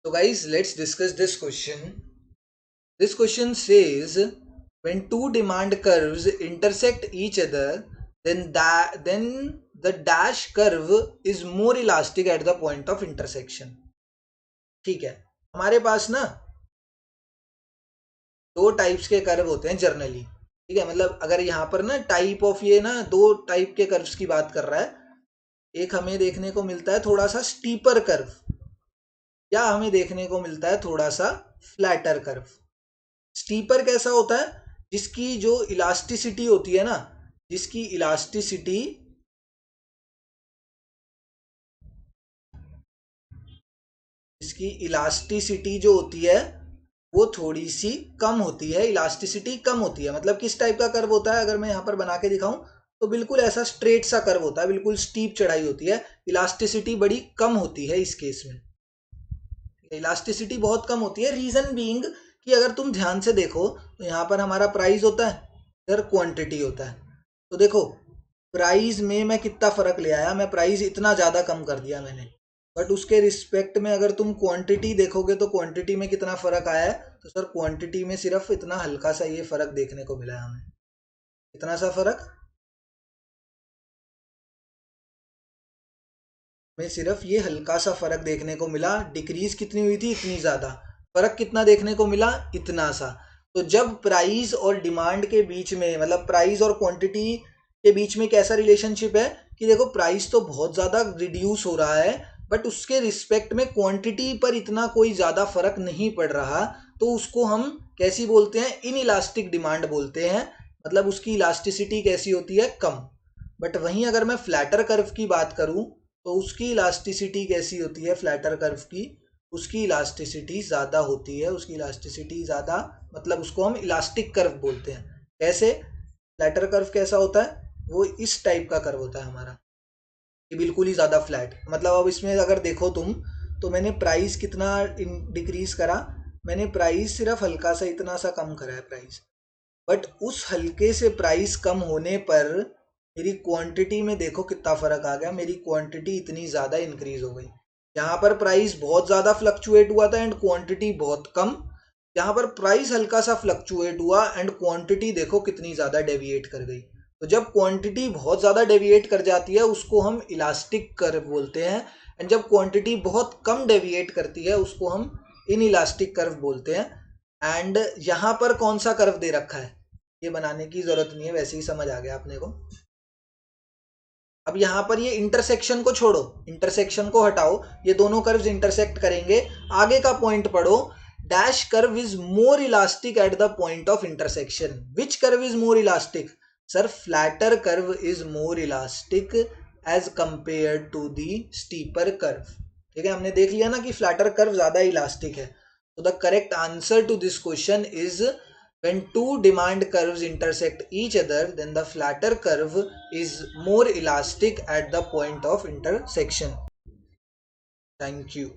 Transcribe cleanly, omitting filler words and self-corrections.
So guys, let's discuss this question. This question says when two demand curves intersect each other, then the dash curve is more elastic at the point of intersection. ठीक है, हमारे पास ना दो types के curve होते हैं generally. ठीक है, मतलब अगर यहाँ पर ना टाइप ऑफ ये ना दो टाइप के कर्व्स की बात कर रहा है. एक हमें देखने को मिलता है थोड़ा सा स्टीपर कर्व, या हमें देखने को मिलता है थोड़ा सा फ्लैटर कर्व. स्टीपर कैसा होता है? जिसकी जो इलास्टिसिटी होती है ना, जिसकी इलास्टिसिटी जो होती है वो थोड़ी सी कम होती है. इलास्टिसिटी कम होती है मतलब किस टाइप का कर्व होता है? अगर मैं यहाँ पर बना के दिखाऊं तो बिल्कुल ऐसा स्ट्रेट सा कर्व होता है, बिल्कुल स्टीप चढ़ाई होती है. इलास्टिसिटी बड़ी कम होती है इस केस में. इलास्टिसिटी बहुत कम होती है. रीजन बीइंग कि अगर तुम ध्यान से देखो तो यहाँ पर हमारा प्राइस होता है, इधर क्वांटिटी होता है. तो देखो प्राइस में मैं कितना फर्क ले आया, मैं प्राइस इतना ज़्यादा कम कर दिया मैंने, बट उसके रिस्पेक्ट में अगर तुम क्वांटिटी देखोगे तो क्वांटिटी में कितना फ़र्क आया है? तो सर क्वांटिटी में सिर्फ इतना हल्का सा ये फ़र्क देखने को मिला है हमें. इतना सा फ़र्क में सिर्फ ये हल्का सा फ़र्क देखने को मिला. डिक्रीज कितनी हुई थी? इतनी ज़्यादा. फ़र्क कितना देखने को मिला? इतना सा. तो जब प्राइस और डिमांड के बीच में, मतलब प्राइस और क्वांटिटी के बीच में कैसा रिलेशनशिप है कि देखो प्राइस तो बहुत ज़्यादा रिड्यूस हो रहा है बट उसके रिस्पेक्ट में क्वांटिटी पर इतना कोई ज़्यादा फर्क नहीं पड़ रहा, तो उसको हम कैसी बोलते हैं? इन इलास्टिक डिमांड बोलते हैं. मतलब उसकी इलास्टिसिटी कैसी होती है? कम. बट वहीं अगर मैं फ्लैटर कर्व की बात करूं तो उसकी इलास्टिसिटी कैसी होती है? फ्लैटर कर्व की उसकी इलास्टिसिटी ज़्यादा होती है. उसकी इलास्टिसिटी ज़्यादा मतलब उसको हम इलास्टिक कर्व बोलते हैं. कैसे? फ्लैटर कर्व कैसा होता है? वो इस टाइप का कर्व होता है हमारा, ये बिल्कुल ही ज़्यादा फ्लैट. मतलब अब इसमें अगर देखो तुम तो मैंने प्राइस कितना डिक्रीज करा? मैंने प्राइस सिर्फ हल्का सा इतना सा कम करा है प्राइस, बट उस हल्के से प्राइस कम होने पर मेरी क्वांटिटी में देखो कितना फ़र्क आ गया. मेरी क्वांटिटी इतनी ज़्यादा इंक्रीज हो गई. यहाँ पर प्राइस बहुत ज़्यादा फ्लक्चुएट हुआ था एंड क्वांटिटी बहुत कम. यहाँ पर प्राइस हल्का सा फ्लक्चुएट हुआ एंड क्वांटिटी देखो कितनी ज़्यादा डेविएट कर गई. तो जब क्वांटिटी बहुत ज़्यादा डेविएट कर जाती है उसको हम इलास्टिक कर्व बोलते हैं, एंड जब क्वांटिटी बहुत कम डेविएट करती है उसको हम इन इलास्टिक कर्व बोलते हैं. एंड यहाँ पर कौन सा कर्व दे रखा है ये बनाने की ज़रूरत नहीं है, वैसे ही समझ आ गया अपने को. अब यहाँ पर ये इंटरसेक्शन को छोड़ो, इंटरसेक्शन को हटाओ, ये दोनों कर्व्स इंटरसेक्ट करेंगे. आगे का पॉइंट पढ़ो. Dash curve is more elastic at the point of intersection. Which curve is more elastic? Sir flatter curve is more elastic as compare to the steeper curve. ठीक है, हमने देख लिया ना कि फ्लैटर कर्व ज़्यादा इलास्टिक है. तो the correct answer to this question is when two demand curves intersect each other, then the flatter curve is more elastic at the point of intersection. Thank you.